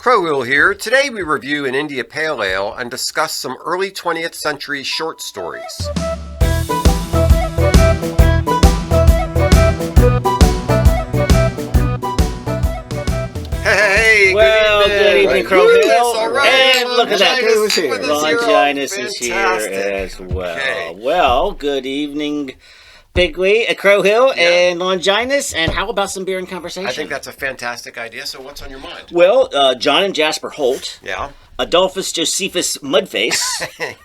Crowhill here. Today we review an India Pale Ale and discuss some early 20th century short stories. Hey, good evening, Crowhill. All right. And look at that. Longinus is here Fantastic. as well. Okay. Well, good evening, Pigweed, Crowhill, and Longinus. And how about some beer and conversation? I think that's a fantastic idea. So what's on your mind? Well, John and Jasper Holt, Yeah. Adolphus Josephus Mudface,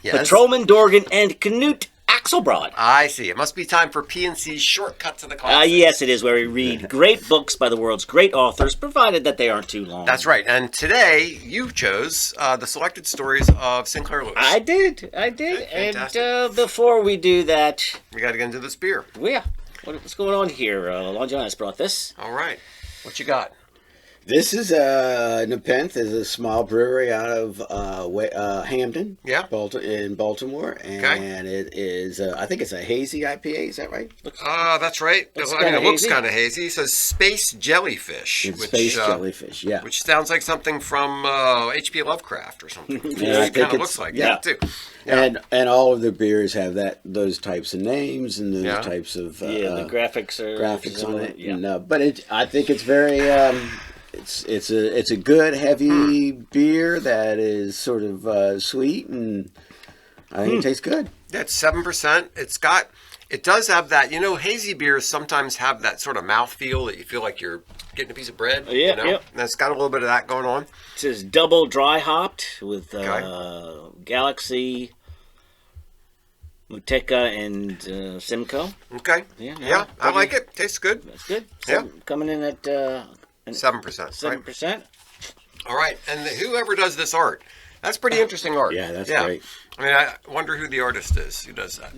Yes. Patrolman Dorgan, and Knut Axelrod. I see. It must be time for P&C's Shortcut to the Classics. Yes, it is, where we read great books by the world's great authors, provided that they aren't too long. That's right. And today you chose the selected stories of Sinclair Lewis. I did. Okay, And before we do that, We got to get into this beer. yeah, what's going on here? Longinus brought this. All right. What you got? This is Nepenthe, is a small brewery out of Hamden, Yeah. in Baltimore, and it is I think it's a hazy IPA. Is that right? That's right. Looks It kinda looks hazy. kind of hazy. It says Space Jellyfish. It's Space Jellyfish, yeah. Which sounds like something from H.P. Lovecraft or something. Yeah, I It think kind of it's- looks like yeah. that, too. Yeah. And all of the beers have those types of names and those Yeah. types of The graphics are graphics on it. Yeah. And, but I think it's very it's a good heavy beer that is sort of sweet, and I think it tastes good. That's 7%. It does have that, hazy beers sometimes have that sort of mouthfeel that you feel like you're getting a piece of bread. Yeah, you know? yeah. And it's got a little bit of that going on. It says double dry hopped with Okay. Galaxy, Muteca, and Simcoe. Okay. Yeah, I like it. Tastes good. That's good. Yeah. Coming in at 7%. Right? 7%. All right. And whoever does this art, that's pretty interesting art. Yeah, that's great. I mean, I wonder who the artist is who does that.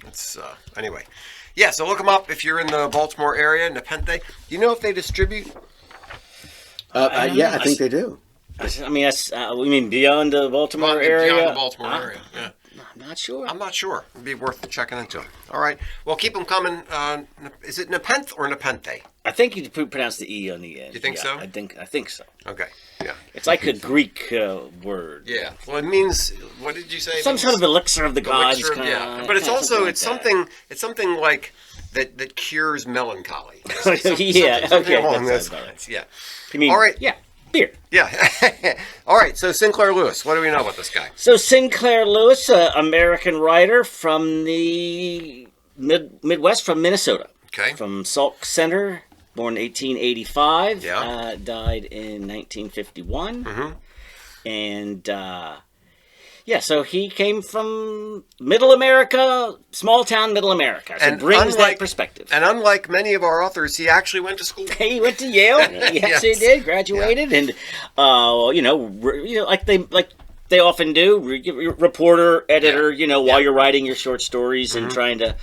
It's anyway. Yeah, so look them up if you're in the Baltimore area, Nepenthe. Do you know if they distribute? I don't Yeah, know. I think they do. I mean, we mean beyond the Baltimore area? Beyond the Baltimore area, yeah. I'm not sure. I'm not sure. It'd be worth checking into. All right. Well, keep them coming. Is it Nepenthe or Nepenthe? I think you pronounce the E on the end. You think so? I think so. Okay. Yeah. It's like a Greek word. Yeah. Well, it means, what did you say? Some sort of elixir of the gods. Elixir, yeah. But it's also, it's something like that cures melancholy. Yeah, Something okay, along that those sounds about lines. Yeah. You mean, All right. Yeah, beer. Yeah. All right. So Sinclair Lewis, what do we know about this guy? So Sinclair Lewis, American writer from the Midwest, from Minnesota. Okay. From Sauk Center, born 1885. Yeah. Died in 1951. Mm-hmm. And, so he came from Middle America, small town Middle America. So And brings that perspective. And unlike many of our authors, he actually went to school. He went to Yale. Yes, he did. Graduated, and like they often do, reporter, editor. While you're writing your short stories and trying to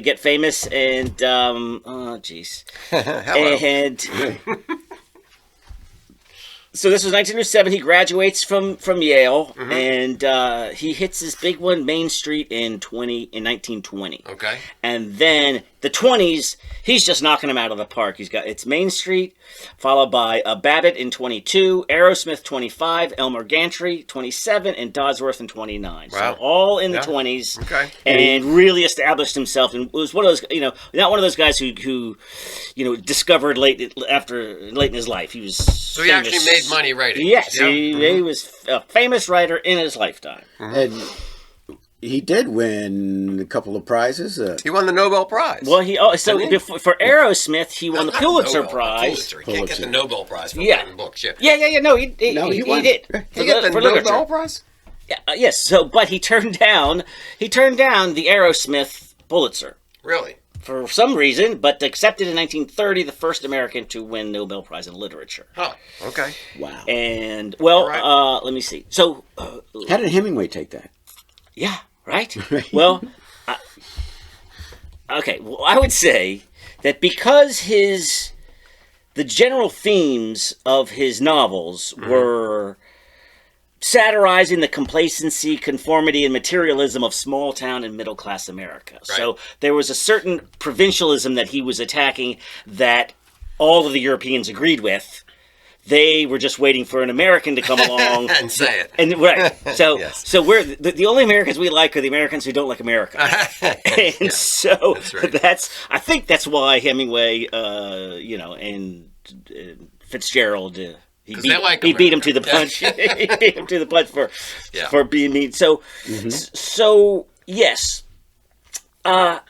get famous. And and so this was 1907. He graduates from Yale, and he hits his big one, Main Street, in 1920. Okay. And then the 20s, he's just knocking them out of the park. It's Main Street, followed by Babbitt in 22, Aerosmith 25, Elmer Gantry 27, and Dodsworth in 29. Wow. So all in the 20s. Okay. And really established himself, and was one of those, not one of those guys who discovered late in his life. He was So he actually made money writing. Yes, Yeah. he was a famous writer in his lifetime. And he did win a couple of prizes. He won the Nobel Prize. Well, for Aerosmith, he won the Pulitzer Prize. Pulitzer. He can't get the Nobel Prize for Yeah. writing books. Yeah. Yeah. No, he won. did. He get the for Nobel literature. Prize? Yeah, yes. So, but he turned down the Aerosmith Pulitzer Really? for some reason, but accepted in 1930 the first American to win Nobel Prize in literature. Huh. Okay. Wow. And right. let me see. So, How did Hemingway take that? yeah, right. Well, okay. Well, I would say that because the general themes of his novels were satirizing the complacency, conformity, and materialism of small town and middle class America. Right. So there was a certain provincialism that he was attacking that all of the Europeans agreed with, they were just waiting for an American to come along and say it. And right, so Yes. so we're the only Americans we like are the Americans who don't like America, and Yeah, so that's right. I think that's why Hemingway, and Fitzgerald. He 'Cause they like beat him to America. the punch. He beat him to the punch Yeah. for being mean. So yes.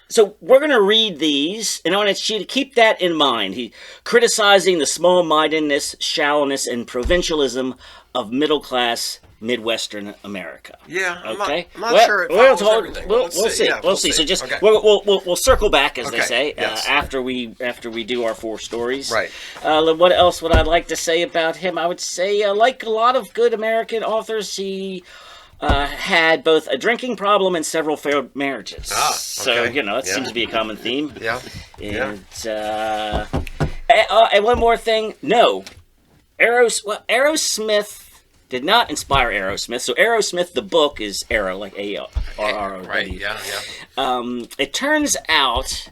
So we're going to read these, and I want you to keep that in mind. He criticizing the small-mindedness, shallowness, and provincialism of middle-class Midwestern America. Yeah, Okay. I'm not sure it follows everything. We'll Let's see. Yeah, We'll see. So just okay. we'll circle back, as they Okay, say, yes. after we do our 4 stories. Right. What else would I like to say about him? I would say, like a lot of good American authors, he had both a drinking problem and several failed marriages. So, okay. it Yeah. seems to be a common theme. Yeah. And, and one more thing. No. Aerosmith did not inspire Aerosmith. So Aerosmith, the book, is Arrow, like A-R-R-O. Right, yeah. It turns out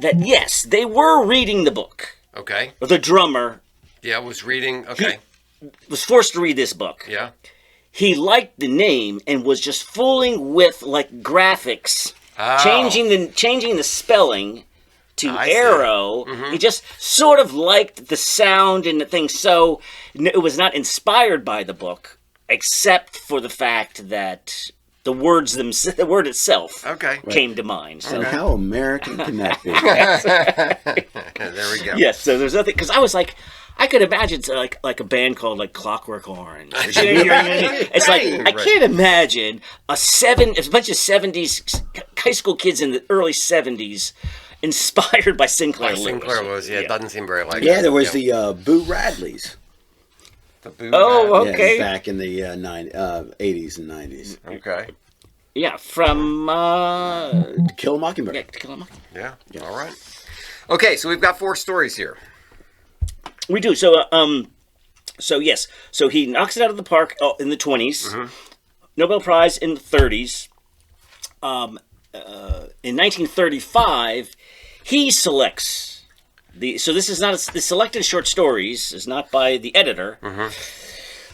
that, yes, they were reading the book. Okay. The drummer Yeah, I was reading. Okay. was forced to read this book. Yeah. He liked the name and was just fooling with like graphics, Oh. changing the spelling to I see. Arrow. He just sort of liked the sound and the thing, so it was not inspired by the book, except for the fact that the word itself Okay. came to mind. So And how American can that be? There we go. yes, so there's nothing, because I was like, I could imagine like a band called like Clockwork Orange. It's like I can't imagine a bunch of 70s high school kids in the early 70s inspired by Sinclair Lewis. Sinclair Lewis, yeah, it doesn't seem very like Yeah, it. there was the Boo Radleys. The Boo Oh, Bad. okay. Back in the 80s and 90s. Okay. Yeah, from To Kill a Mockingbird. yeah, To Kill a Mockingbird. Yeah. All right. Okay, so we've got 4 stories here. We do. So yes. So he knocks it out of the park in the 20s. Nobel Prize in the 30s. In 1935, he selects so this is not the selected short stories is not by the editor.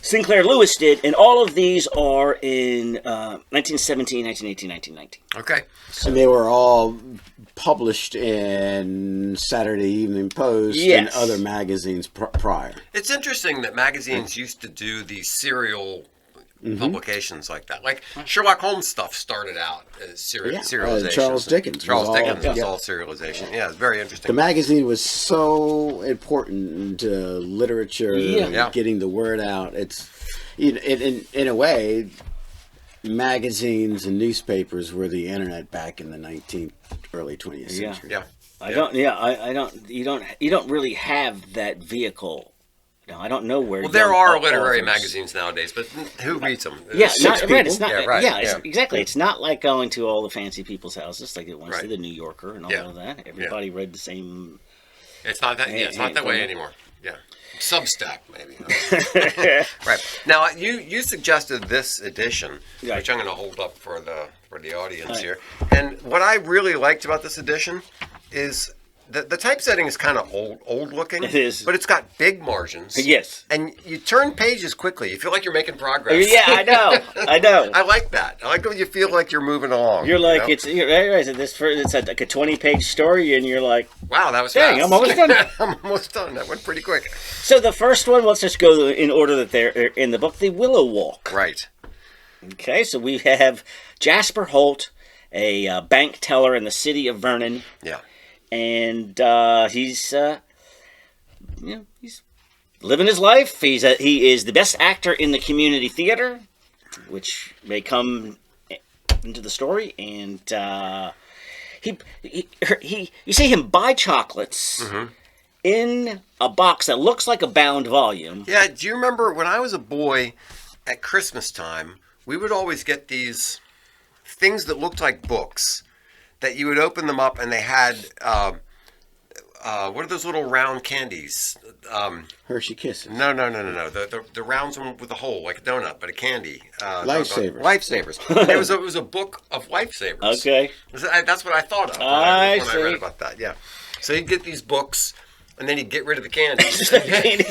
Sinclair Lewis did, and all of these are in 1917, 1918, 1919. Okay. And they were all published in Saturday Evening Post and Yes. other magazines prior. It's interesting that magazines used to do these serial publications like that. Like Sherlock Holmes stuff started out as serialization. Charles Dickens Charles was all- Dickens was yeah. all serialization. Yeah, it's very The interesting. magazine was so important to literature, Yeah. getting the word out. It's in a way, magazines and newspapers were the internet back in the 19th, early 20th Yeah. century. Yeah. I don't. You don't really have that vehicle. No, I don't know where. Well, there young are literary authors- magazines nowadays, but who reads them? Yeah, Six right. It's people. not. Yeah, right, It's, yeah. exactly. It's not like going to all the fancy people's houses like it once to Right. the New Yorker and all Yeah. of that. Everybody read the same. It's not that. Yeah, it's not that way anymore. Yeah, Substack maybe. Right now, you suggested this edition, Right. which I'm going to hold up for the audience here. And what I really liked about this edition is the typesetting is kind of old looking. It is. but it's got big margins. Yes. And you turn pages quickly. You feel like you're making progress. Yeah, I know. I know. I like that. I like when you feel like you're moving along. You're like you know? you're right. It's like a 20-page story, and you're like, Wow, that was dang, fast. I'm almost done. I'm almost done. That went pretty quick. So the first one, let's just go in order that they're in the book. The Willow Walk. Right. Okay, so we have Jasper Holt, a bank teller in the city of Vernon. Yeah. And he's living his life. He is the best actor in the community theater, which may come into the story. And you see him buy chocolates in a box that looks like a bound volume. Yeah, do you remember when I was a boy at Christmas time, we would always get these things that looked like books that you would open them up and they had, what are those little round candies? Hershey Kisses. No. The round one with a hole, like a donut, but a candy. Lifesavers. Lifesavers. It was a book of lifesavers. Okay. That's what I thought of when I I read see. about that, yeah. So you'd get these books, And then he'd get rid of the candy.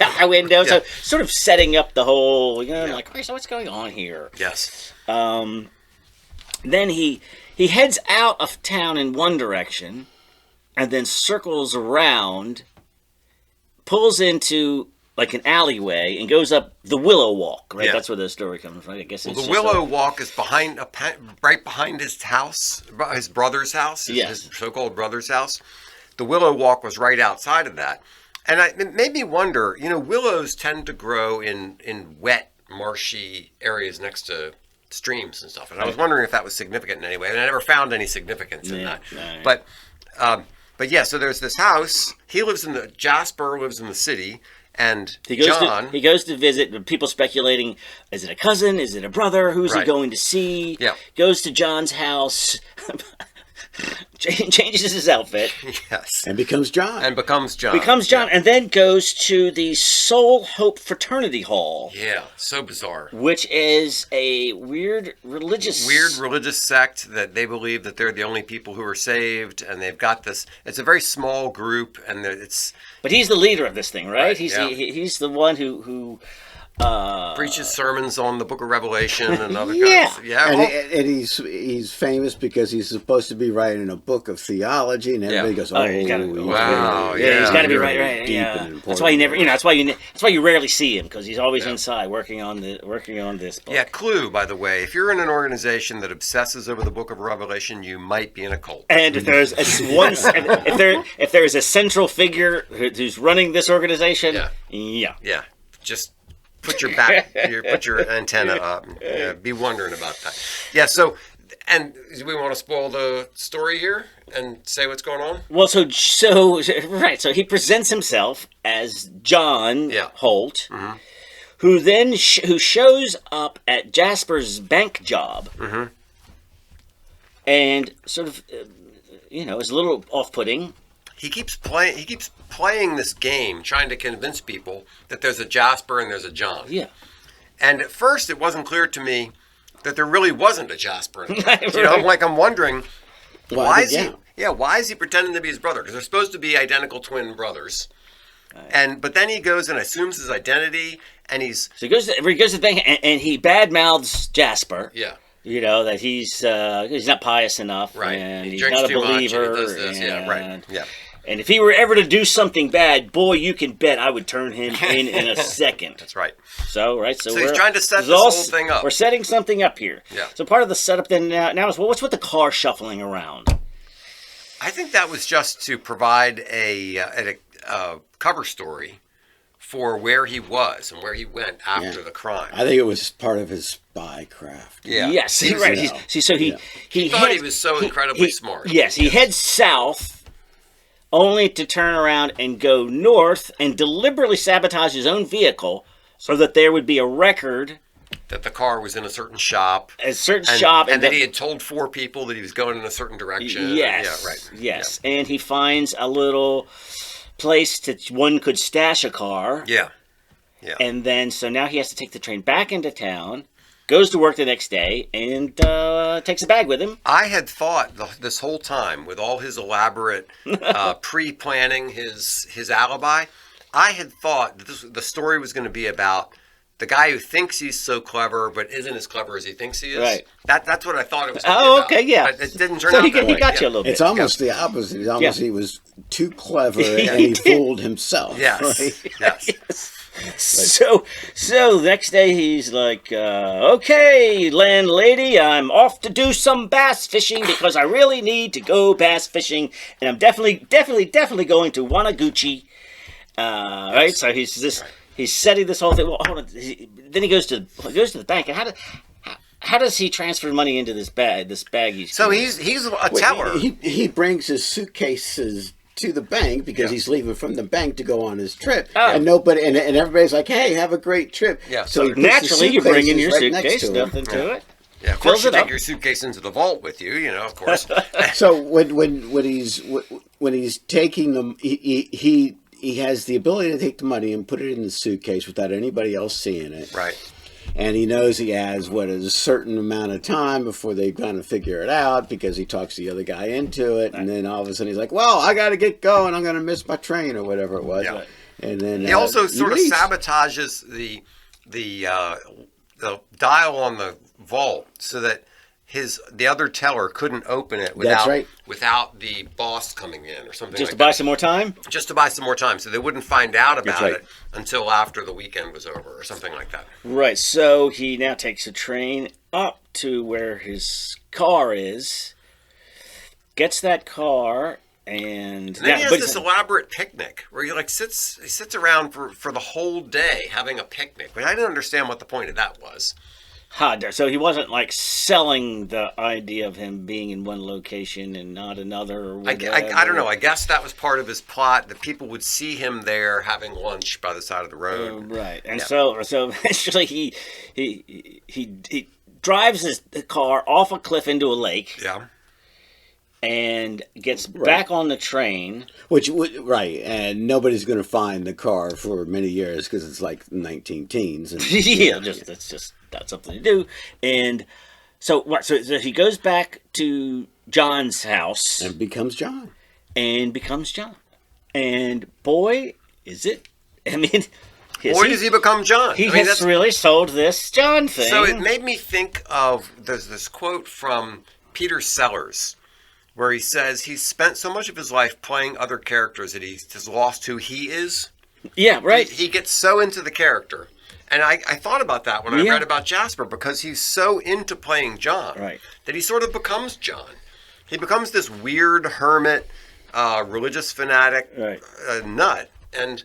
out the window. Yeah. So sort of setting up the whole, Yeah. like, so what's going on here? Yes. Then he heads out of town in one direction, and then circles around, pulls into like an alleyway, and goes up the Willow Walk. Right, Yeah. that's where the story comes from. I guess it's The just Willow Walk is right behind his house, his brother's house, his so-called brother's house. The Willow Walk was right outside of that. And it made me wonder, willows tend to grow in wet, marshy areas next to streams and stuff. And I was wondering if that was significant in any way. And I never found any significance in that. Right. But yeah, so there's this house. Jasper lives in the city. And He goes John... he goes to visit, people speculating, is it a cousin? Is it a brother? Who's he Right. going to see? Yeah. Goes to John's house, changes his outfit, Yes. And becomes John. And becomes John. John, and then goes to the Soul Hope Fraternity Hall, Yeah, so bizarre. which is a weird religious sect that they believe that they're the only people who are saved, and they've got this. It's a very small group, and it's But he's the leader of this thing, right? Right, He's yeah. he's the one who preaches sermons on the Book of Revelation and other Yeah. kinds. Yeah, And, well, and he's famous because he's supposed to be writing a book of theology, and everybody Yeah. goes, Oh, you gotta- he's Wow, really- yeah, he's got to be really right. deep Yeah, and that's why you never, important. that's why you rarely see him because he's always Yeah. inside working on this book. yeah. Clue, by the way, if you're in an organization that obsesses over the Book of Revelation, you might be in a cult. And if there's if there's a central figure who's running this organization, yeah. Yeah, just put your antenna up. And, be wondering about that. Yeah. So, and do we want to spoil the story here and say what's going on? Well, so right. So he presents himself as John Yeah. Holt, who then who shows up at Jasper's bank job, and sort of, is a little off-putting. He keeps playing this game, trying to convince people that there's a Jasper and there's a John. Yeah. And at first, it wasn't clear to me that there really wasn't a Jasper and a John. Right. I'm wondering, why is yeah. why is he pretending to be his brother? Because they're supposed to be identical twin brothers. But then he goes and assumes his identity, and he's So he goes to the bank and he badmouths Jasper. yeah. That he's not pious enough, Right. and He he's drinks not a too much and he believer. does this. Yeah, right. Yeah. And if he were ever to do something bad, boy, you can bet I would turn him in a second. That's right. So So he's trying to set this whole thing up. We're setting something up here. Yeah. So part of the setup then now is, well, what's with the car shuffling around? I think that was just to provide a cover story for where he was and where he went after the crime. I think it was part of his spy craft. Yeah. Yes, Seems right. so. He thought he heads- was so incredibly smart. Yes, he heads south, only to turn around and go north and deliberately sabotage his own vehicle so that there would be a record That the car was in a certain shop. at a certain shop. And that he had told 4 people that he was going in a certain direction. Yes. Yeah, right. Yes. And he finds a little place that one could stash a car. Yeah. Yeah. And then, so now he has to take the train back into town, goes to work the next day, and takes a bag with him. I had thought this whole time, with all his elaborate pre-planning his alibi, I had thought that the story was going to be about the guy who thinks he's so clever but isn't as clever as he thinks he is. Right. That's what I thought it was going to Oh, be about. okay, yeah. But it didn't turn So out he that way. got you a Yeah. little bit. It's almost the opposite. It's almost he was too clever and he fooled himself. Yes. Right? Yes. So the next day he's like, okay, landlady, I'm off to do some bass fishing because I really need to go bass fishing, and I'm definitely going to Wanaguchi. Right? So he's setting this whole thing. Well, hold on. Then he goes to the bank, and how does he transfer money into this bag? He's So he's a teller. He brings his suitcases to the bank because he's leaving from the bank to go on his trip, Oh. and nobody and everybody's like, "Hey, have a great trip." Yeah, So he puts the naturally you bring in your suitcases right next suitcase, to him. nothing to it. Yeah, of course fills you it take up. your suitcase into the vault with you, of course. So when he's taking them, he has the ability to take the money and put it in the suitcase without anybody else seeing it. Right. And he knows he has, a certain amount of time before they kind of figure it out, because he talks the other guy into it. And then all of a sudden he's like, well, I got to get going. I'm going to miss my train or whatever it was. Yeah. And then he also sort of sabotages the dial on the vault so that the other teller couldn't open it without the boss coming in or something. Just to buy some more time. Just to buy some more time, so they wouldn't find out about it until after the weekend was over or something like that. Right. So he now takes a train up to where his car is, gets that car. And then he has this elaborate picnic where he sits around for the whole day having a picnic. But I didn't understand what the point of that was. So he wasn't like selling the idea of him being in one location and not another. Or I don't know. I guess that was part of his plot, that people would see him there having lunch by the side of the road. Right. And so eventually he drives his car off a cliff into a lake. Yeah. And gets back on the train. And nobody's going to find the car for many years because it's like 19 teens. And, that's just not something to do. And so he goes back to John's house. And becomes John. And boy, is it. I mean... Does he become John? He has really sold this John thing. So it made me think of, there's this quote from Peter Sellers, where he says he's spent so much of his life playing other characters that he has lost who he is. Yeah, right. He gets so into the character. And I thought about that when I read about Jasper, because he's so into playing John that he sort of becomes John. He becomes this weird hermit, religious fanatic nut. And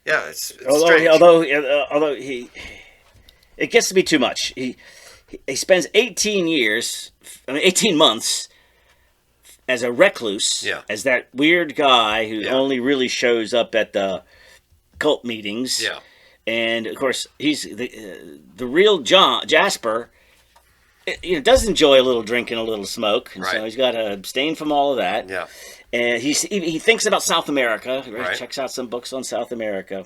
yeah, it's strange. Although it gets to be too much. He spends 18 months as a recluse, as that weird guy who only really shows up at the cult meetings. Yeah. And of course, he's the real Jasper. Does enjoy a little drink and a little smoke, and so he's got to abstain from all of that. Yeah. And he thinks about South America. He checks out some books on South America,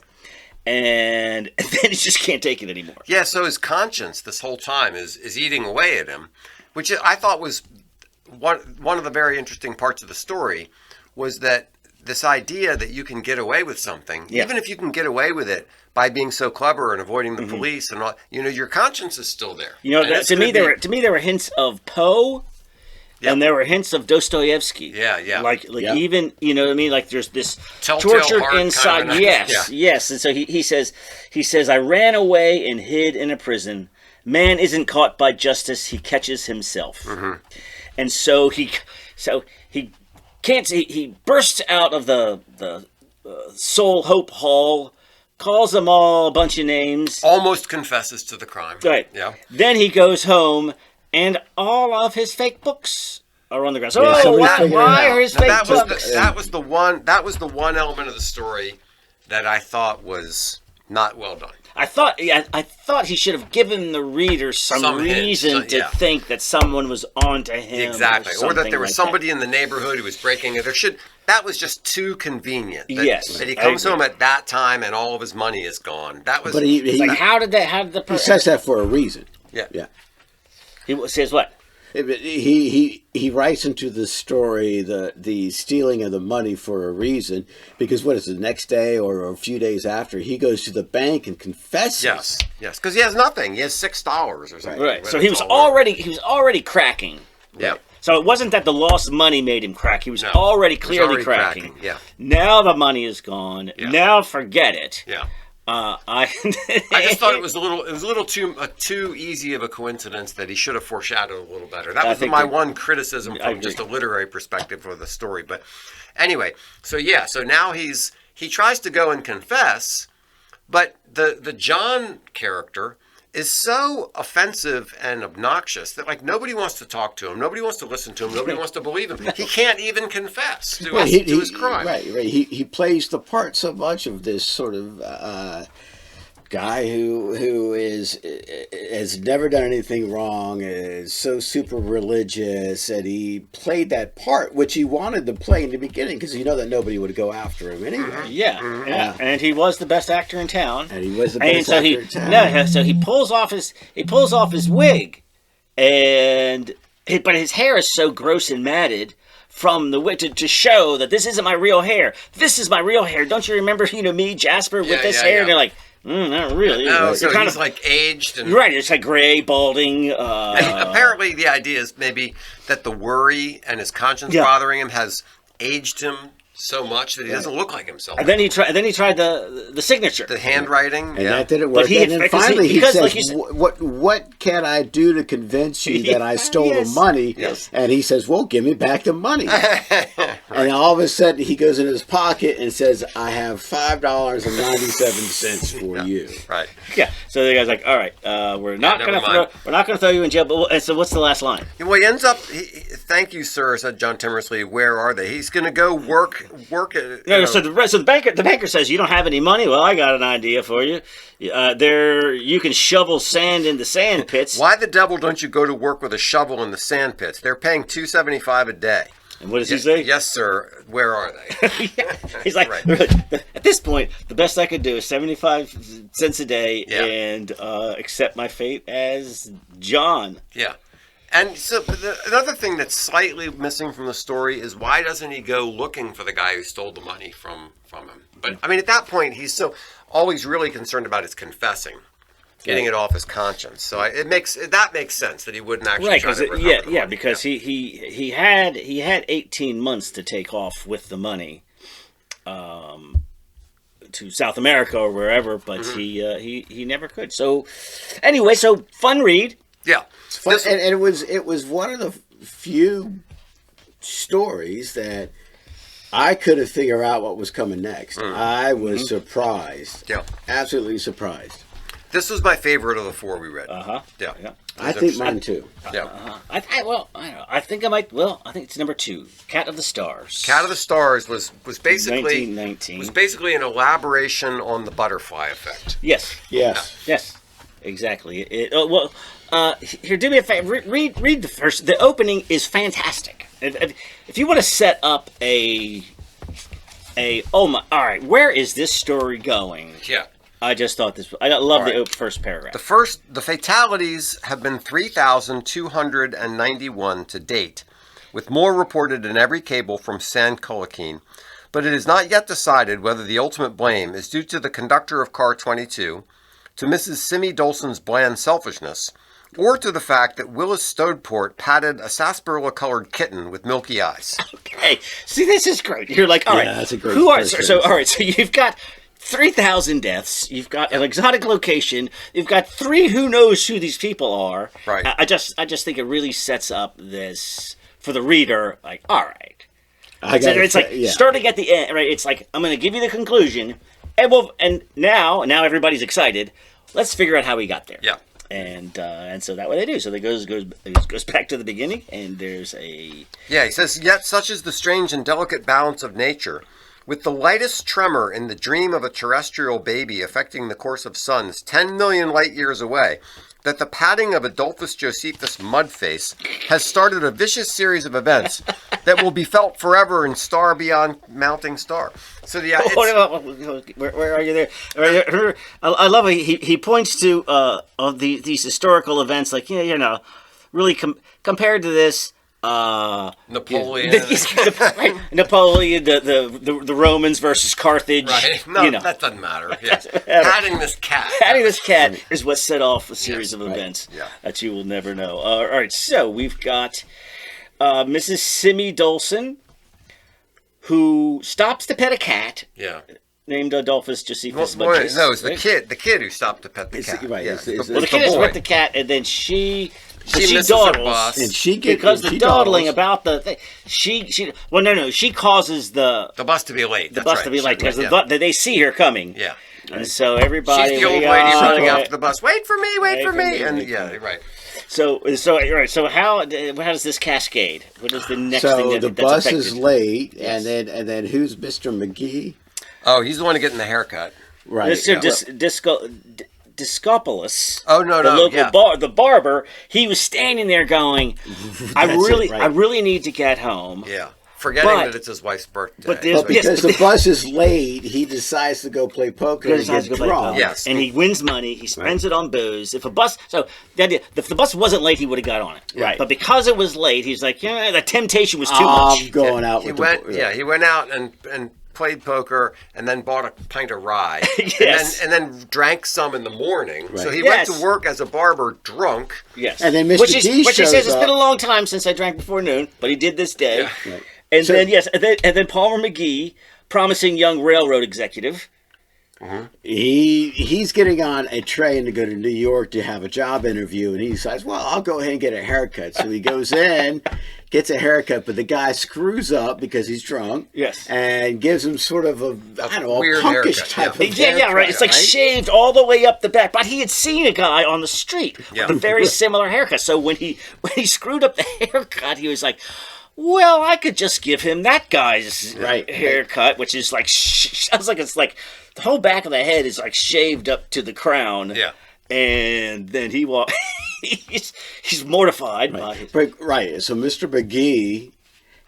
and then he just can't take it anymore. Yeah. So his conscience this whole time is eating away at him, which I thought was one of the very interesting parts of the story, was that this idea that you can get away with something, even if you can get away with it by being so clever and avoiding the police and all, your conscience is still there. To me there were hints of Poe, and there were hints of Dostoevsky. Yeah. Like even what I mean. Like there's this Telltale tortured heart inside. Kind of yes. And so he says I ran away and hid in a prison. Man isn't caught by justice; he catches himself. Mm-hmm. And so he bursts out of the Soul Hope Hall, calls them all a bunch of names. Almost confesses to the crime. Right. Yeah. Then he goes home, and all of his fake books are on the ground. So, why are his fake books? That was the one element of the story that I thought was not well done. I thought he should have given the reader some reason to think that someone was onto him. Exactly. Or that there was somebody in the neighborhood who was breaking it. That was just too convenient. That he comes home at that time and all of his money is gone. That was. But how did the he says that for a reason. Yeah. He says what? He writes into the story the stealing of the money for a reason, because what is it, the next day or a few days after, he goes to the bank and confesses. Yes, because he has nothing. He has $6 or something. Right. So he was already cracking. Yeah. So it wasn't that the lost money made him crack. He was already clearly cracking. Yeah. Now the money is gone. Yeah. Now forget it. Yeah. I just thought it was a little too easy of a coincidence that he should have foreshadowed a little better. That was my one criticism from just a literary perspective for the story. But anyway, so now he tries to go and confess, but the John character is so offensive and obnoxious that nobody wants to talk to him, nobody wants to listen to him, nobody wants to believe him. He can't even confess to his crime. Right. He plays the part so much of this sort of guy who has never done anything wrong, is so super religious, and he played that part which he wanted to play in the beginning because that nobody would go after him anyway. Yeah. And he was the best actor in town. And he was the best actor in town. No, so he pulls off his wig, but his hair is so gross and matted from the wig to show that this isn't my real hair. This is my real hair. Don't you remember, me, Jasper, with this hair? Yeah. And they're like, not really. No, so he's like aged. And... Right, it's like gray, balding. And apparently the idea is maybe that the worry and his conscience bothering him has aged him so much that he doesn't look like himself. And then he tried the signature, the handwriting, and that didn't work. And then finally he says, "What can I do to convince you that I stole the money?" Yes. And he says, "Well, give me back the money." And all of a sudden he goes in his pocket and says, "I have $5.97 for you." Right. Yeah. So the guy's like, "All right, we're not gonna throw you in jail." But and so what's the last line? Well, he ends up. Thank you, sir," said John Timmersley. "Where are they?" He's going to go work at. So the banker says, "You don't have any money. Well, I got an idea for you. You can shovel sand in the sand pits." Why the devil don't you go to work with a shovel in the sand pits? They're paying $2.75 a day. And what does he say? Yes, sir. Where are they? He's like, at this point, the best I could do is 75 cents a day and accept my fate as John. Yeah. And so another thing that's slightly missing from the story is why doesn't he go looking for the guy who stole the money from him? But, I mean, at that point, he's so always really concerned about his confessing. Getting it off his conscience, so that makes sense that he wouldn't actually try to recover the money. Because he had 18 months to take off with the money, to South America or wherever, but he never could. So anyway, fun read. Yeah, it's fun, and it was one of the few stories that I couldn't figure out what was coming next. I was surprised. Yeah, absolutely surprised. This was my favorite of the four we read. Yeah. I think mine too. Yeah. I don't know. I think I might. Well, I think it's number 2, Cat of the Stars. Cat of the Stars was basically 1919. Was basically an elaboration on the butterfly effect. Yes. Exactly. Here, do me a favor. Read the first. The opening is fantastic. If you want to set up all right, where is this story going? Yeah. I just thought this. I love the first paragraph. The fatalities have been 3,291 to date, with more reported in every cable from San Culliquin. But it is not yet decided whether the ultimate blame is due to the conductor of Car 22, to Mrs. Simmy Dolson's bland selfishness, or to the fact that Willis Stodeport patted a sarsaparilla-colored kitten with milky eyes. Okay, see, this is great. You're like, all right, that's a great. So you've got 3,000 deaths. You've got an exotic location. You've got 3 who knows who these people are. Right. I just think it really sets up this for the reader. Like, all right. Starting at the end. Right. It's like I'm going to give you the conclusion, and now everybody's excited. Let's figure out how he got there. Yeah. And so that way they do. So it goes back to the beginning, and there's a. Yeah. He says, yet such is the strange and delicate balance of nature. With the lightest tremor in the dream of a terrestrial baby affecting the course of suns 10 million light years away, that the patting of Adolphus Josephus Mudface has started a vicious series of events that will be felt forever in star beyond mounting star. So where are you there? I love it. He points to these historical events, like really compared to this. Napoleon, Napoleon, the Romans versus Carthage. Right. No, that doesn't matter. Yeah. Patting this cat is what set off a series of events that you will never know. All right, so we've got Mrs. Simmy Dolson, who stops to pet a cat. Yeah. Named Adolphus Josephus. No, it's the kid who stopped to pet the cat. Right. Yeah. The kid is with the cat, and then she misses dawdles, her boss. And she dawdling about the thing. She causes the bus to be late. The bus to be late because they see her coming. Yeah. And so everybody. She's the old lady running after the bus. Wait for me! And right. So how does this cascade? What is the next thing that's the bus affected? is late, and then who's Mr. McGee? Oh, he's the one getting the haircut. Right. Mr. Yeah. Discopoulos, Oh no, the no, local yeah. the barber, he was standing there going, I really need to get home. Yeah. Forgetting that it's his wife's birthday. But because the bus is late, he decides to go play poker and get drunk. Yes. And he wins money. He spends it on booze. If the bus wasn't late, he would have got on it. Right. But because it was late, he's like, the temptation was too much. I'm going out he with went, he went out and played poker and then bought a pint of rye. Yes. and then drank some in the morning. Right. So he went to work as a barber drunk. Yes. And then Mr. Which T he says, it's up. been a long time since I drank before noon, but he did this day. Yeah. Right. And then Palmer McGee, promising young railroad executive. He's getting on a train to go to New York to have a job interview, and he decides, well, I'll go ahead and get a haircut. So he goes in, gets a haircut, but the guy screws up because he's drunk. Yes. And gives him sort of a weird punkish haircut, type of Yeah, right. It's like shaved all the way up the back. But he had seen a guy on the street with a very similar haircut. So when he screwed up the haircut, he was like, well, I could just give him that guy's haircut, which is like, sounds like it's like the whole back of the head is like shaved up to the crown. Yeah. And then he's mortified by his. Right. So Mr. McGee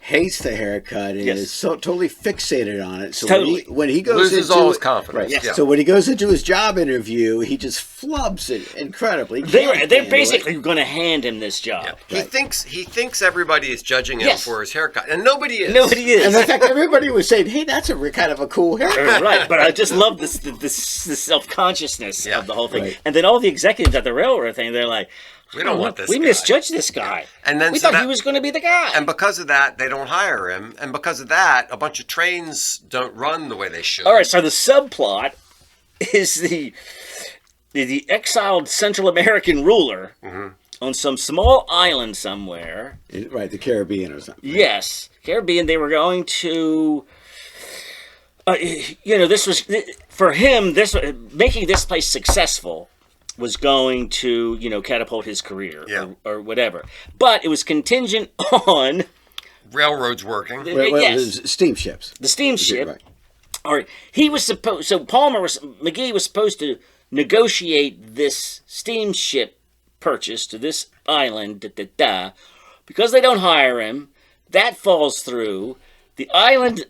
hates the haircut and is so totally fixated on it. So when he goes loses into all his confidence. Right. Yeah. So when he goes into his job interview, he just flubs it incredibly. They're basically going to hand him this job. Yeah. He thinks everybody is judging him for his haircut, and nobody is. Nobody is. And in fact, everybody was saying, "Hey, that's kind of a cool haircut." Right, but I just love this self-consciousness of the whole thing. Right. And then all the executives at the railroad thing, they're like, We don't want this We guy. misjudged this guy. And then we thought he was going to be the guy. And because of that, they don't hire him. And because of that, a bunch of trains don't run the way they should. All right, so the subplot is the exiled Central American ruler on some small island somewhere. Right, the Caribbean or something. Yes, Caribbean. They were going to... this was... For him, making this place successful was going to, catapult his career or whatever. But it was contingent on... Railroads working. Steamships. The steamship. Right. All right. So McGee was supposed to negotiate this steamship purchase to this island, because they don't hire him. That falls through. The island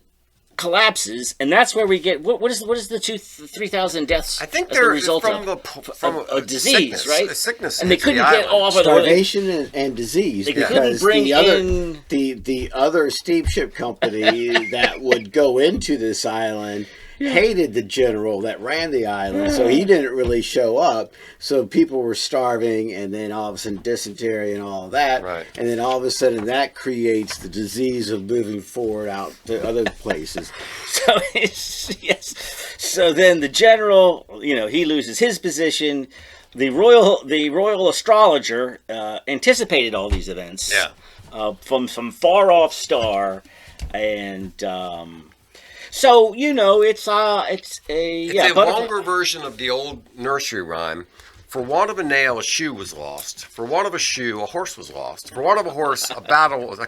collapses, and that's where we get what is the 3,000 deaths? I think as they're the result from a disease, sickness, right? A sickness, and they couldn't get off of starvation and disease. They because couldn't bring the other steamship company that would go into this island hated the general that ran the island, so he didn't really show up. So people were starving, and then all of a sudden dysentery and all of that. Right. And then all of a sudden that creates the disease of moving forward out to other places. So then the general, he loses his position. The royal astrologer anticipated all these events. From some far off star, and. So it's a longer version of the old nursery rhyme. For want of a nail, a shoe was lost. For want of a shoe, a horse was lost. For want of a horse, a battle was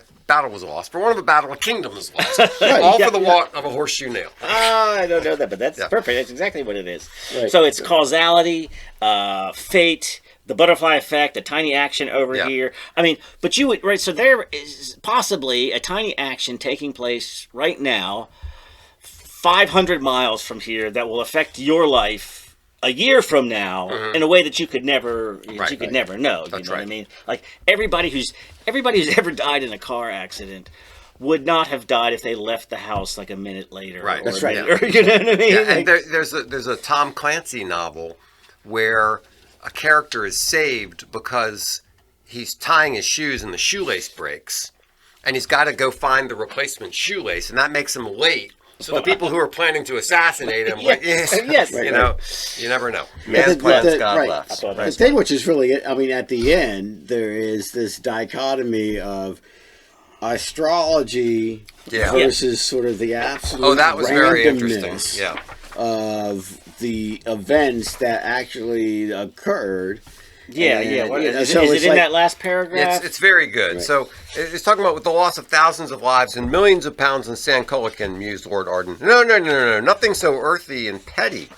lost. For want of a battle, a kingdom was lost. All for the want of a horseshoe nail. I don't know that, but that's perfect. That's exactly what it is. Right. So it's causality, fate, the butterfly effect, a tiny action over here. I mean, but you would so there is possibly a tiny action taking place right now, 500 miles from here, that will affect your life a year from now in a way that you could never never know. That's what I mean? Like everybody who's ever died in a car accident would not have died if they left the house like a minute later. Right. That's right. Or, you know what I mean? And there's a Tom Clancy novel where a character is saved because he's tying his shoes and the shoelace breaks, and he's got to go find the replacement shoelace, and that makes him late. So the people who are planning to assassinate him, you never know. Man's plans, God laughs. The thing which is really, at the end, there is this dichotomy of astrology versus sort of the absolute that was very interesting. Of the events that actually occurred. Is it in that last paragraph? It's very good. Right. So it's talking about with the loss of thousands of lives and millions of pounds in San Cullican, mused Lord Arden. No, nothing so earthy and petty.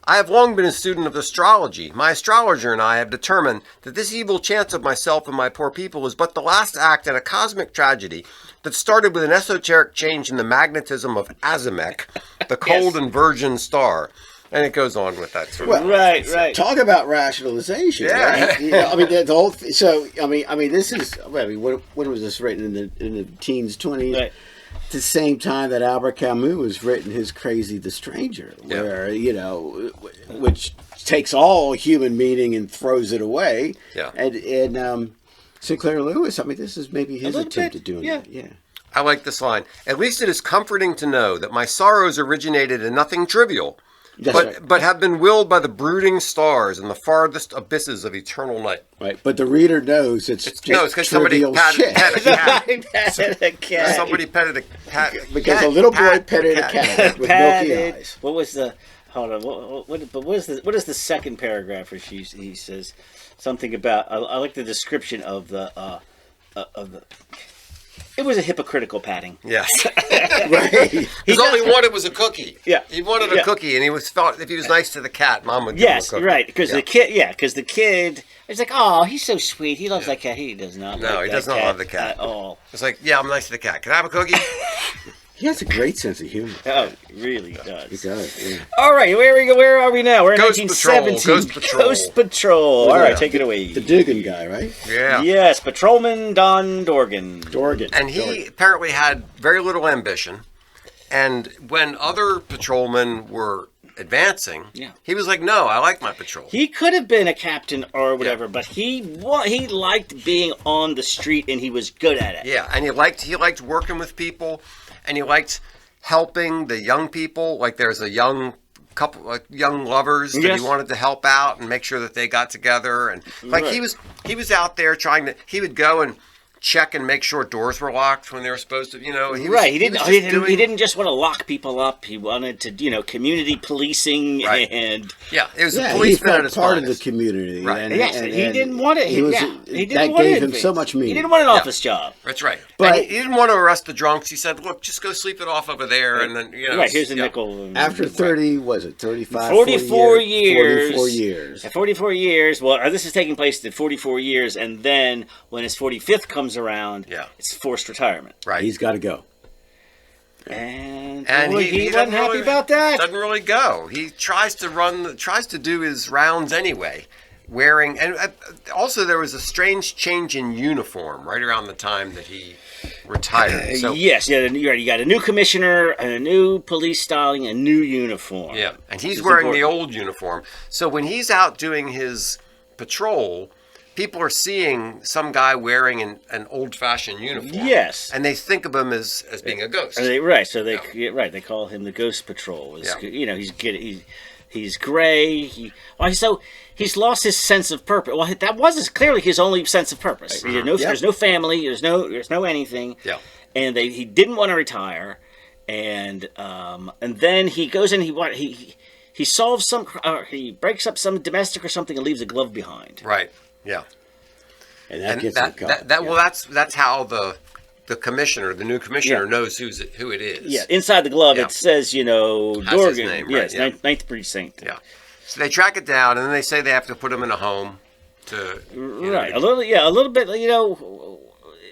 I have long been a student of astrology. My astrologer and I have determined that this evil chance of myself and my poor people is but the last act in a cosmic tragedy that started with an esoteric change in the magnetism of Azimuth, the cold and virgin star. And it goes on with that sort of Right. Talk about rationalization. Yeah. Right? I mean, the whole. So, I mean, this is. When was this written in the teens, 20s? Right. At the same time that Albert Camus was written his Crazy the Stranger, where which takes all human meaning and throws it away. Yeah. And Sinclair Lewis. I mean, this is maybe his attempt at doing that. Yeah. I like this line. At least it is comforting to know that my sorrows originated in nothing trivial, but have been willed by the brooding stars in the farthest abysses of eternal night. Right, but the reader knows it's just because somebody trivial petted shit. a cat. Somebody petted a cat. Because a little boy petted a cat with milky eyes. What was the? Hold on. What is the second paragraph where he says something about? I like the description of the. It was a hypocritical patting. Yes. Right. Because all he wanted was a cookie. Yeah. He wanted a cookie, and he thought if he was nice to the cat, Mom would give him a cookie. Right. Because the kid, it's like, oh, he's so sweet. He loves that cat. He does not. No, he does not love the cat at all. It's like, yeah, I'm nice to the cat. Can I have a cookie? He has a great sense of humor. Oh, he really does. He does. Yeah. All right, where are we now? We're in Ghost 1917. Patrol. Ghost Patrol. All right, take it away. The Dugan guy, right? Yeah. Yes, Patrolman Don Dorgan. And he apparently had very little ambition. And when other patrolmen were advancing, he was like, no, I like my patrol. He could have been a captain or whatever, but he liked being on the street, and he was good at it. Yeah, and he liked working with people, and he liked helping the young people. Like there's a young couple, like young lovers that he wanted to help out and make sure that they got together. And like he was out there he would go and check and make sure doors were locked when they were supposed to, He didn't just want to lock people up. He wanted to, community policing and it was a policeman at his part of the community. Right. And, he didn't want it. He didn't that want gave it. him so much meaning. He didn't want an office job. That's right. But and he didn't want to arrest the drunks. He said, "Look, just go sleep it off over there," and then here's a nickel. After 35, 44 years. 44 years. At 44 years. Well, this is taking place at 44 years, and then when his 45th comes around, it's forced retirement. Right. He's got to go. And he wasn't happy about that. Doesn't really go. He tries to do his rounds anyway, wearing, and also there was a strange change in uniform right around the time that he retired. So, yes, you got a new commissioner, and a new police styling, a new uniform. Yeah, and he's wearing the old uniform. So when he's out doing his patrol, people are seeing some guy wearing an old-fashioned uniform. Yes, and they think of him as being a ghost. Right. So they call him the Ghost Patrol. He's gray. He's lost his sense of purpose. Well, that was clearly his only sense of purpose. Right. There's no family. There's no anything. Yeah. And he didn't want to retire, and then he goes in. He solves some. He breaks up some domestic or something and leaves a glove behind. Right. Yeah. And that gets him caught. Well, that's how the new commissioner knows who it is. Yeah, inside the glove it says, Dorgan. His name, right? Yes, 9th Precinct. Yeah. So they track it down, and then they say they have to put him in a home to. Right. A little bit.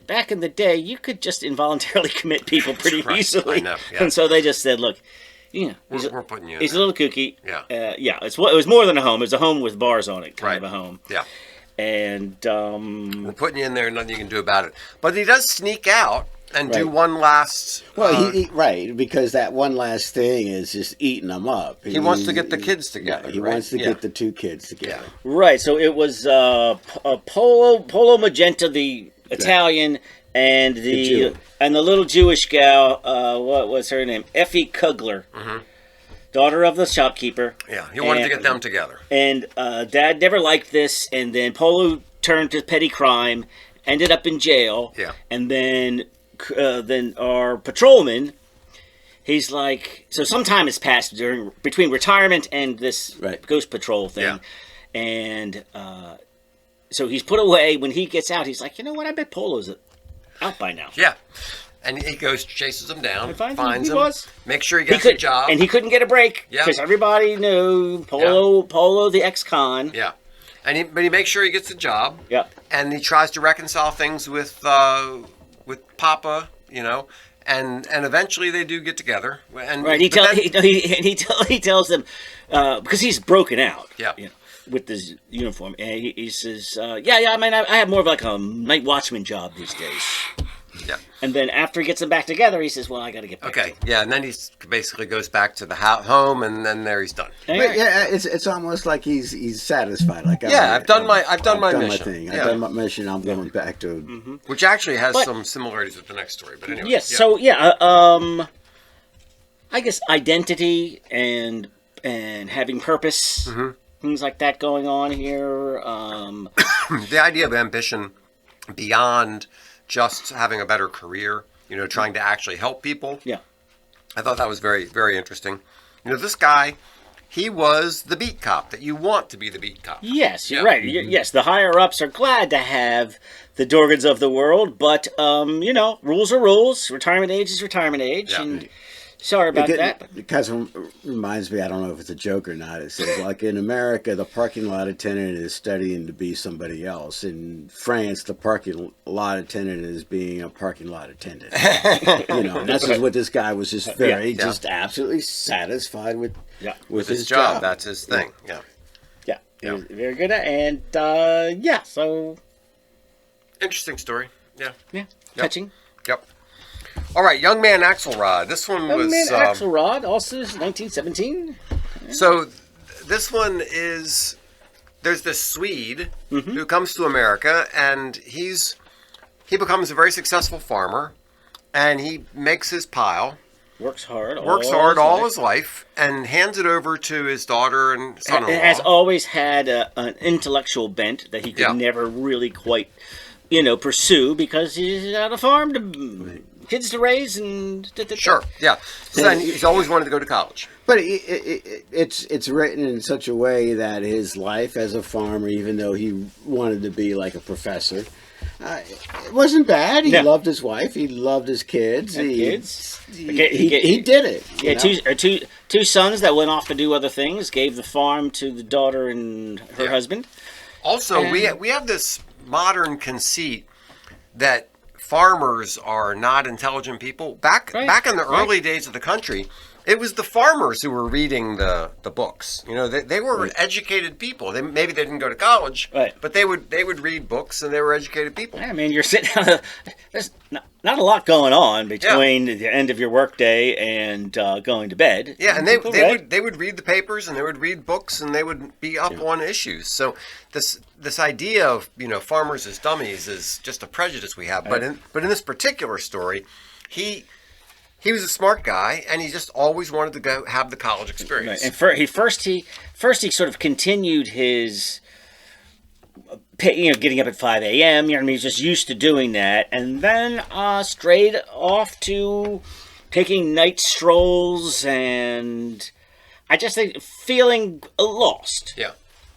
Back in the day, you could just involuntarily commit people pretty easily. I know. Yeah. And so they just said, look. We're putting you in he's there. a little kooky. Yeah. It was more than a home. It was a home with bars on it, kind of a home. Yeah. And we're putting you in there, nothing you can do about it. But he does sneak out and do one last. Well, because that one last thing is just eating them up. He wants to get the kids together. He wants to get the two kids together. Yeah. Right. So it was Polo Magenta, the Italian, and the little Jewish gal. What was her name? Effie Kugler. Mm-hmm. Daughter of the shopkeeper. Yeah, he wanted to get them together. And Dad never liked this, and then Polo turned to petty crime, ended up in jail. Yeah. And then our patrolman, he's like, so some time has passed between retirement and this Ghost Patrol thing. Yeah. And so he's put away. When he gets out, he's like, you know what? I bet Polo's out by now. Yeah. And he goes, chases them down, And finds finds him. them, He was. makes sure he gets a job. And he couldn't get a break because everybody knew Polo the ex-con. Yeah. But he makes sure he gets a job. Yep. And he tries to reconcile things with Papa, and eventually they do get together. And right. He tells them because he's broken out. Yeah. With his uniform, and he says, I mean, I have more of like a night watchman job these days. Yeah. And then after he gets them back together, he says, well, I got to get back. Okay. Yeah. And then he basically goes back to the home, and then there he's done. But yeah, it's almost like he's satisfied. Like I've done my mission. I've done my mission. I'm going back to which actually has some similarities with the next story. But anyway. Yes. So I guess identity and having purpose, things like that going on here. The idea of ambition beyond just having a better career, trying to actually help people. Yeah. I thought that was very, very interesting. This guy, he was the beat cop that you want to be the beat cop. Yes, you're right. Yes, the higher-ups are glad to have the Dorgans of the world, but, rules are rules. Retirement age is retirement age. Yeah. And sorry about that. It kind of reminds me, I don't know if it's a joke or not. It says, like in America, the parking lot attendant is studying to be somebody else. In France, the parking lot attendant is being a parking lot attendant. That's just what this guy was just just absolutely satisfied with his job. That's his thing. Yeah. Yeah. Very good. And, so. Interesting story. Yeah. Yeah. Touching. Yep. All right, Young Man Axelrod. This one was... Young Man Axelrod, also 1917. So, this one is... There's this Swede who comes to America, and he becomes a very successful farmer, and he makes his pile. Works hard all his life, and hands it over to his daughter and son-in-law. Has always had an intellectual bent that he could never really quite, pursue because he's at a farm to... kids to raise and... Sure, yeah. So he's always wanted to go to college. But it's written in such a way that his life as a farmer, even though he wanted to be like a professor, it wasn't bad. He loved his wife. He loved his kids. He did it. Yeah, two sons that went off to do other things, gave the farm to the daughter and her husband. Also, we have this modern conceit that farmers are not intelligent people. Back in the early days of the country, it was the farmers who were reading the books. They were educated people. Maybe they didn't go to college, but they would read books, and they were educated people. I mean, you're sitting on there's not a lot going on between the end of your workday and going to bed. Yeah, and they would read the papers, and they would read books, and they would be up on issues. So this idea of farmers as dummies is just a prejudice we have. But in this particular story, he was a smart guy, and he just always wanted to go have the college experience. Right. And he sort of continued his, getting up at 5 a.m. He's just used to doing that, and then strayed off to taking night strolls, and I just think feeling lost. Yeah.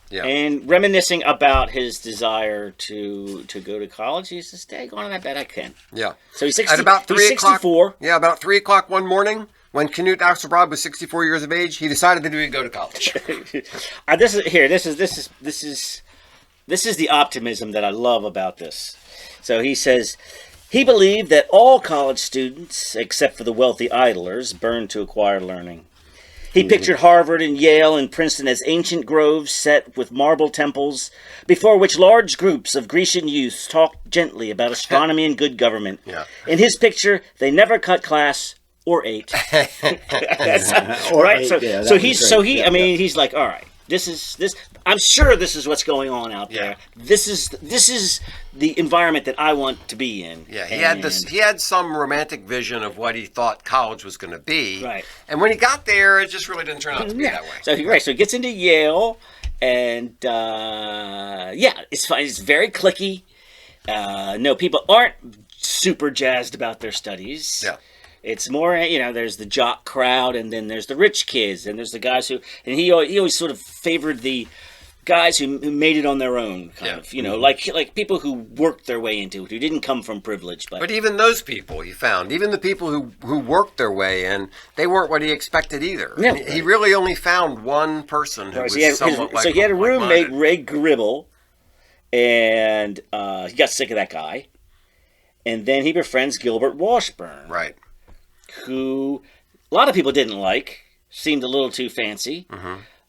Yeah. And reminiscing about his desire to go to college. He says, "Stay on, I bet I can." Yeah. So he's 60, at about 3 o'clock. 64. Yeah, about 3 o'clock one morning, when Knut Axelrod was 64 years of age, he decided that he would go to college. This is the optimism that I love about this. So he says, he believed that all college students, except for the wealthy idlers, burned to acquire learning. He pictured Harvard and Yale and Princeton as ancient groves set with marble temples, before which large groups of Grecian youths talked gently about astronomy and good government. Yeah. In his picture, they never cut class or ate. He's like, all right, this is. I'm sure this is what's going on out there. This is the environment that I want to be in. Yeah, he had some romantic vision of what he thought college was going to be. Right. And when he got there, it just really didn't turn out to be that way. So he gets into Yale, and it's fine. It's very cliquey. No, people aren't super jazzed about their studies. Yeah. It's more, there's the jock crowd, and then there's the rich kids, and there's the guys who, and he always sort of favored the guys who made it on their own, kind of, like people who worked their way into it, who didn't come from privilege. But even those people, you found, even the people who worked their way in, they weren't what he expected either. Yeah, he really only found one person who was somewhat like. So he had a roommate, Ray Gribble, and he got sick of that guy. And then he befriends Gilbert Washburn. Right. Who a lot of people didn't like, seemed a little too fancy.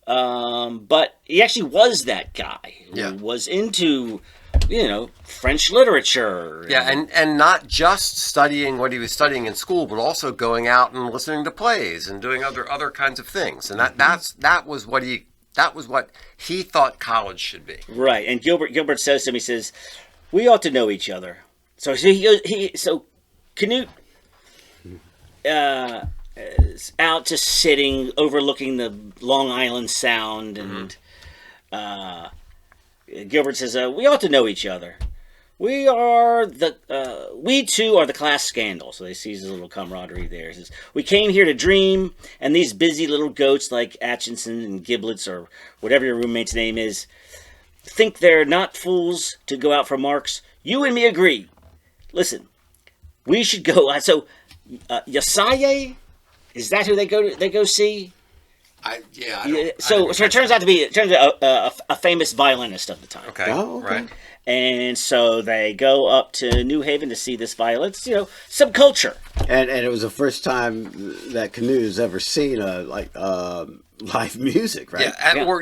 But he actually was that guy who was into, French literature. Yeah, and not just studying what he was studying in school, but also going out and listening to plays and doing other kinds of things. And that was what he thought college should be. Right. And Gilbert says to him, he says, "We ought to know each other." So Canute is out just sitting, overlooking the Long Island Sound, and Gilbert says, "We ought to know each other. We too are the class scandal." So they see his little camaraderie there. He says, "We came here to dream, and these busy little goats like Atchison and Giblets, or whatever your roommate's name is, think they're not fools to go out for marks. You and me agree. Listen, we should go." So, Yasaye, is that who they go see? So it turns out to be a famous violinist of the time. Okay. Oh, okay. Right. And so they go up to New Haven to see this violinist. Some culture. And it was the first time that Canute's ever seen live music, right?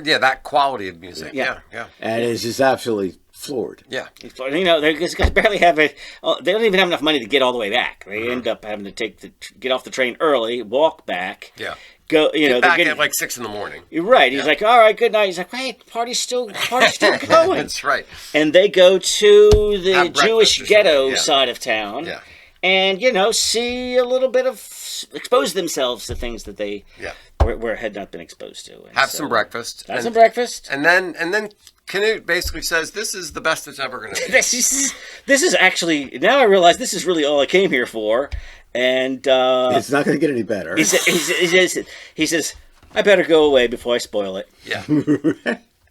Yeah, that quality of music. Yeah. And it's just absolutely floored. Yeah. They barely have it. They don't even have enough money to get all the way back. They end up having to get off the train early, walk back. Yeah. Go, get back at like 6 a.m. You're right. He's like, "All right, good night." He's like, "Hey, party's still going." That's right. And they go to the Jewish ghetto side of town. Yeah. And see a little bit of expose themselves to things that they had not been exposed to. And have some breakfast. Some breakfast. And then Canute basically says, "This is the best it's ever going to be." This is actually, now I realize this is really all I came here for. And it's not going to get any better. He says, "I better go away before I spoil it." Yeah.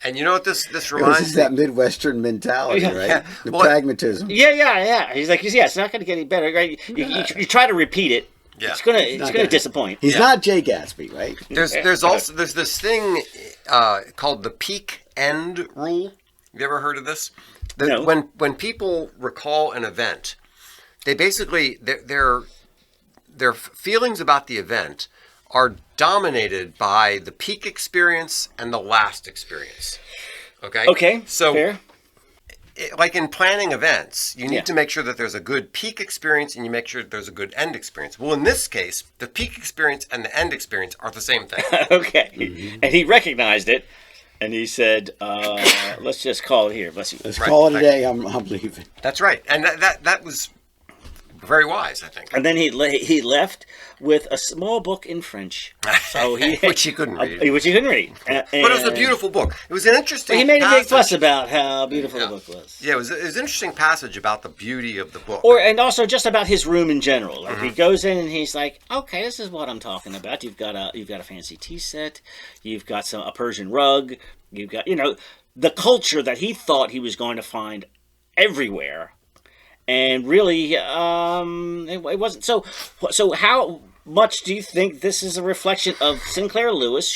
And you know what this reminds me? This is that Midwestern mentality, right? Yeah. The pragmatism. Yeah. He's like, it's not going to get any better, right? You try to repeat it. Yeah. It's gonna disappoint. He's not Jay Gatsby, right? There's this thing called the peak end rule. Have you ever heard of this? No. When people recall an event, they basically their feelings about the event are dominated by the peak experience and the last experience. Okay? Okay, so fair. Like in planning events, you need to make sure that there's a good peak experience and you make sure that there's a good end experience. Well, in this case, the peak experience and the end experience are the same thing. Okay. Mm-hmm. And he recognized it, and he said, let's just call it here. Let's call it a day. I'm leaving. That's right. And that was very wise, I think. And then he left with a small book in French, which he couldn't read. But it was a beautiful book. It was an interesting. He made a big fuss about how beautiful the book was. Yeah, it was an interesting passage about the beauty of the book, and also just about his room in general. Like he goes in and he's like, "Okay, this is what I'm talking about. You've got a fancy tea set. You've got a Persian rug. You've got the culture that he thought he was going to find everywhere." And really, it wasn't. So how much do you think this is a reflection of Sinclair Lewis,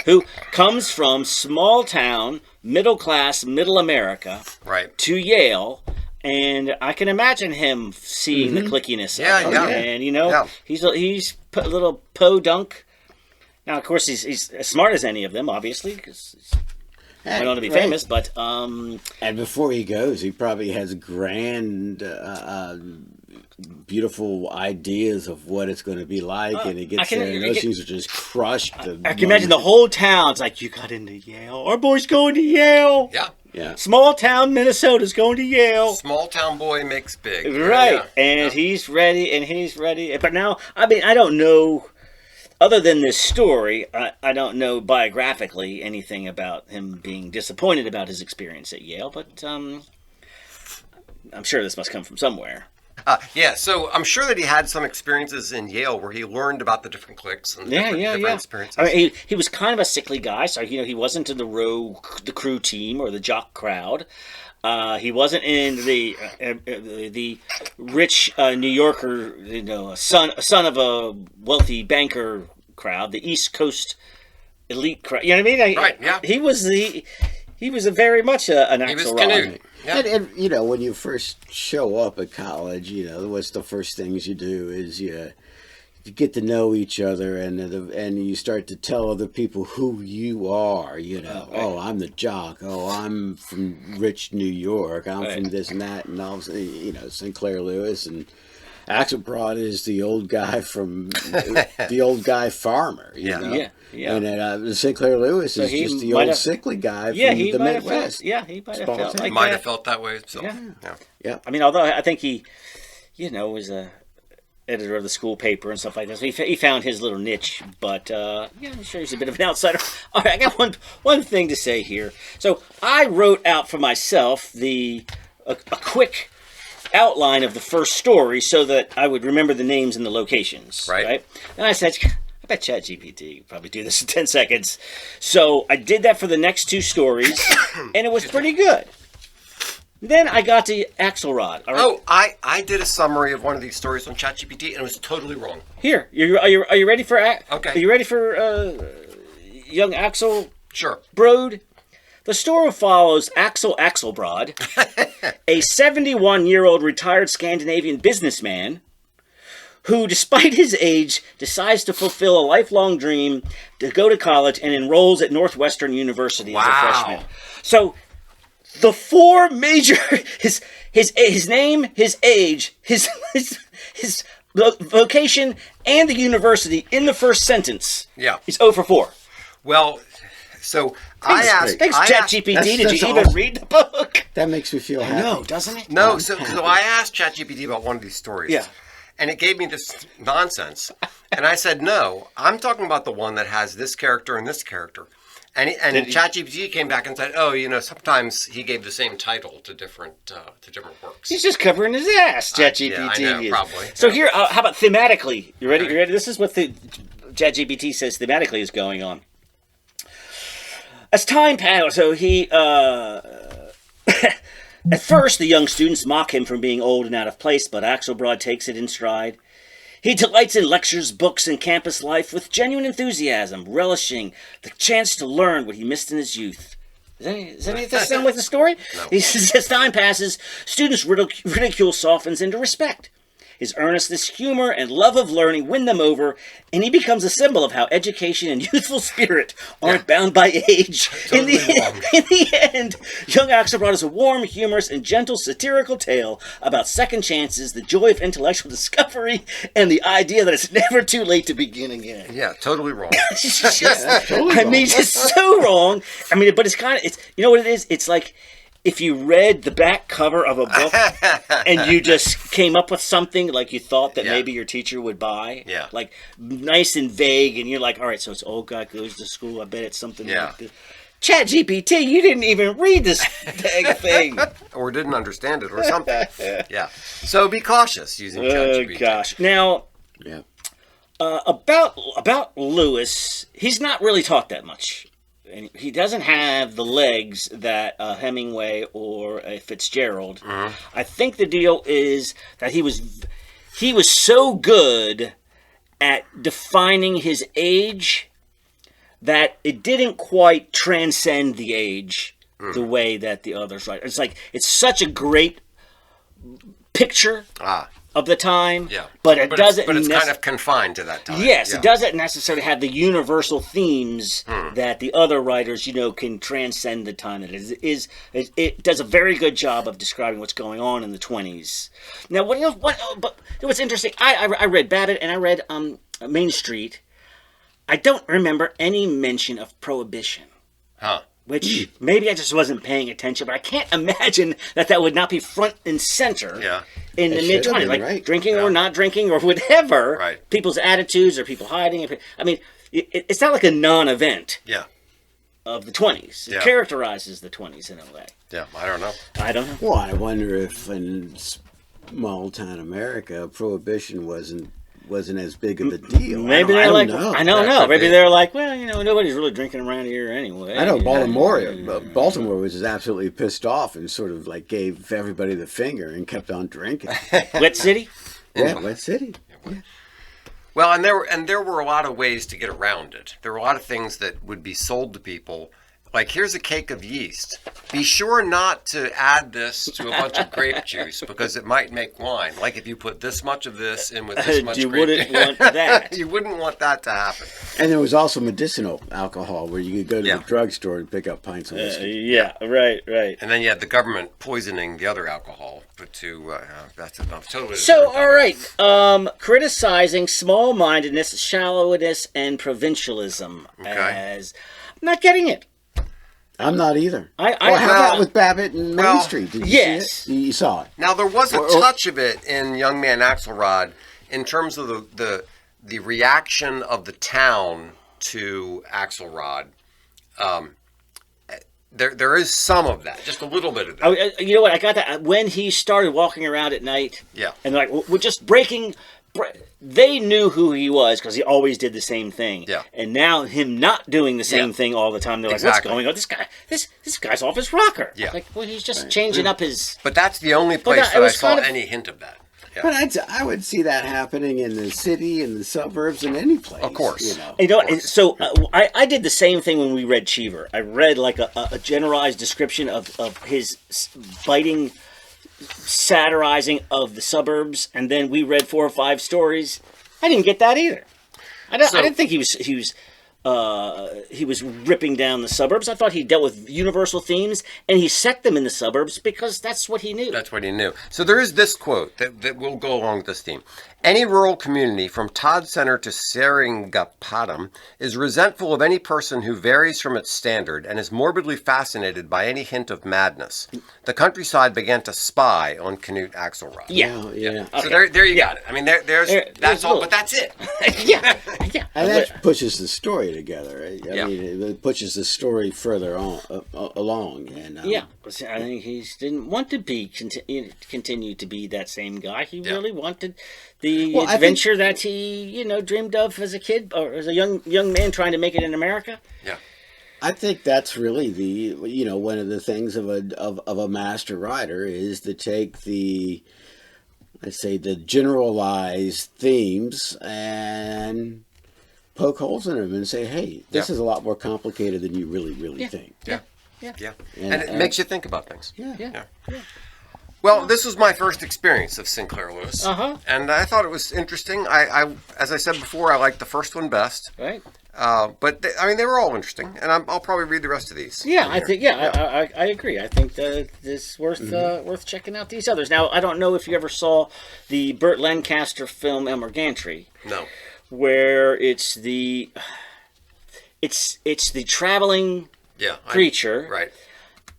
who comes from small town, middle class, middle America, right, to Yale? And I can imagine him seeing the clickiness of it. And he's put a little podunk. Now, of course, he's as smart as any of them, obviously, because went on to be famous, but and before he goes, he probably has grand, beautiful ideas of what it's going to be like, and he gets there, and those things are just crushed. I can imagine the whole town's like, "You got into Yale. Our boy's going to Yale." Yeah. Small town Minnesota's going to Yale. Small town boy makes big. Right, and he's ready, But now, I don't know. Other than this story, I don't know biographically anything about him being disappointed about his experience at Yale, but I'm sure this must come from somewhere. Yeah, so I'm sure that he had some experiences in Yale where he learned about the different cliques and the different experiences. I mean, he was kind of a sickly guy, so he wasn't in the crew team or the jock crowd. He wasn't in the rich New Yorker, son of a wealthy banker crowd, the East Coast elite crowd. You know what I mean? Right. Yeah. He was very much an Axelrod. He was Canute. Yeah. And when you first show up at college, what's the first things you do is you get to know each other, and you start to tell other people who you are. Oh, I'm the jock. Oh, I'm from rich New York. I'm from this and that, and all. Sinclair Lewis and Axelrod is the old guy from the old guy farmer. You know? Yeah. And then Sinclair Lewis is just the old sickly guy from the Midwest. He might have felt like might have felt that way. So. Yeah. I mean, although I think he, was a editor of the school paper and stuff like that. So he found his little niche, but I'm sure he's a bit of an outsider. All right, I got one thing to say here. So I wrote out for myself a quick outline of the first story so that I would remember the names and the locations. Right? And I said, I bet ChatGPT could probably do this in 10 seconds. So I did that for the next two stories, and it was pretty good. Then I got to Axelrod. Right? Oh, I did a summary of one of these stories on ChatGPT, and it was totally wrong. Here, are you ready for? Okay. Are you ready for young Axel? Sure. Brode. The story follows Axel Axelrod, a 71-year-old retired Scandinavian businessman who, despite his age, decides to fulfill a lifelong dream to go to college and enrolls at Northwestern University as a freshman. So, the four major his name, his age, his vocation, and the university in the first sentence. Yeah. He's 0 for 4. Well, so I asked. Thanks, ChatGPT. Did you even read the book? That makes me feel happy. No, doesn't it? No, so I asked ChatGPT about one of these stories. Yeah. And it gave me this nonsense. And I said, no, I'm talking about the one that has this character and this character. And ChatGPT came back and said, sometimes he gave the same title to different works. He's just covering his ass, ChatGPT. Yeah, I know, probably. So here, how about thematically? You ready? You ready? This is what the ChatGPT says thematically is going on. As time passed, so he... At first, the young students mock him for being old and out of place, but Axelrod takes it in stride. He delights in lectures, books, and campus life with genuine enthusiasm, relishing the chance to learn what he missed in his youth. Does any of this sound like the story? No. He says, as time passes, students' ridicule softens into respect. His earnestness, humor, and love of learning win them over, and he becomes a symbol of how education and youthful spirit aren't bound by age. Totally in the end, young Axelrod is a warm, humorous, and gentle satirical tale about second chances, the joy of intellectual discovery, and the idea that it's never too late to begin again. Yeah, totally wrong. It's so wrong. I mean, but it's kind of, you know what it is? It's like, if you read the back cover of a book and you just came up with something like you thought that maybe your teacher would buy, like nice and vague, and you're like, all right, so it's old guy goes to school, I bet it's something like this. ChatGPT, you didn't even read this dang thing. Or didn't understand it or something. Yeah. So be cautious using ChatGPT. Oh, gosh. Now, about Lewis, he's not really taught that much. And he doesn't have the legs that a Hemingway or a Fitzgerald. Mm-hmm. I think the deal is that he was so good at defining his age that it didn't quite transcend the age the way that the others write. It's like, it's such a great picture of the time, but it doesn't. But it's kind of confined to that time. Yes, it doesn't necessarily have the universal themes that the other writers, can transcend the time. It does a very good job of describing what's going on in the 20s. Now, what's interesting? I read Babbitt and I read Main Street. I don't remember any mention of Prohibition. Which maybe I just wasn't paying attention, but I can't imagine that would not be front and center in the mid-20s. Like drinking or not drinking or whatever, people's attitudes or people hiding. I mean, it's not like a non-event of the 20s. It characterizes the 20s in a way. Yeah, I don't know. Well, I wonder if in small town America, prohibition wasn't as big of a deal. Maybe I they're like, don't know. I don't know. Maybe they're like, well, nobody's really drinking around here anyway. I know Baltimore was just absolutely pissed off and sort of like gave everybody the finger and kept on drinking. Wet City? Yeah, Wet City. Yeah. Well, and there were a lot of ways to get around it. There were a lot of things that would be sold to people. Like, here's a cake of yeast. Be sure not to add this to a bunch of grape juice because it might make wine. Like if you put this much of this in with this much you grape wouldn't want that. You wouldn't want that to happen. And there was also medicinal alcohol where you could go to the drugstore and pick up pints of whiskey. Yeah, right. And then you had the government poisoning the other alcohol. But that's enough. Totally. So, all right. Criticizing small-mindedness, shallowness, and provincialism as... I'm not getting it. I'm not either. How about with Babbitt and Main Street? Did you see it? You saw it. Now, there was a touch of it in Young Man Axelrod in terms of the reaction of the town to Axelrod. There is some of that, just a little bit of that. You know what? I got that when he started walking around at night. Yeah. And like, we're just breaking... They knew who he was because he always did the same thing. Yeah. And now him not doing the same thing all the time, they're like, what's going on? This guy's off his rocker. Yeah. Like, well, he's just changing up his... But that's the only place that I saw any hint of that. Yeah. But I would see that happening in the city, in the suburbs, in any place. Of course. So I did the same thing when we read Cheever. I read like a generalized description of his biting... satirizing of the suburbs, and then we read 4 or 5 stories. I didn't get that either. I didn't think he was ripping down the suburbs. I thought he dealt with universal themes, and he set them in the suburbs because that's what he knew. That's what he knew. So there is this quote that will go along with this theme. Any rural community, from Todd Center to Seringapatam, is resentful of any person who varies from its standard and is morbidly fascinated by any hint of madness. The countryside began to spy on Knut Axelrod. Yeah. Okay. So there you got it. I mean, that's all, but that's it. Yeah. And that pushes the story together, right? I mean, it pushes the story further on along. And I think he didn't want to continue to be that same guy. He really wanted the adventure that he, dreamed of as a kid or as a young man trying to make it in America. Yeah. I think that's really one of the things of a master writer is to take the generalized themes and poke holes in them and say, hey, this is a lot more complicated than you really think. Yeah. And it makes you think about things. Yeah. Well, this was my first experience of Sinclair Lewis, and I thought it was interesting. I as I said before, I liked the first one best. Right. But they were all interesting, and I'll probably read the rest of these. Yeah, I think. I agree. I think that it's worth checking out these others. Now, I don't know if you ever saw the Burt Lancaster film Elmer Gantry. No. Where it's the traveling preacher, right?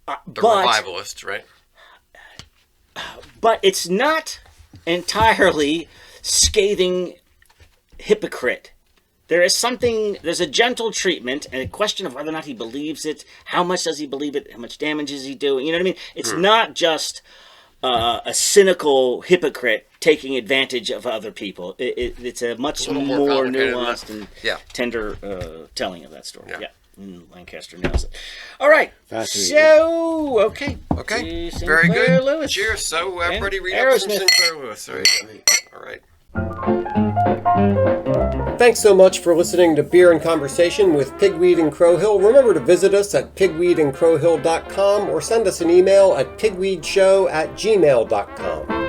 The revivalist, right? But it's not entirely scathing hypocrite. There's a gentle treatment and a question of whether or not he believes it. How much does he believe it? How much damage is he doing? You know what I mean? It's not just a cynical hypocrite taking advantage of other people. It's a much more nuanced and tender telling of that story. Yeah. Lancaster nails it. All right. So, okay. Very good. Lewis. Cheers. So, everybody read up some Sinclair Lewis. All right. Thanks so much for listening to Beer and Conversation with Pigweed and Crowhill. Remember to visit us at pigweedandcrowhill.com or send us an email at pigweedshow@gmail.com.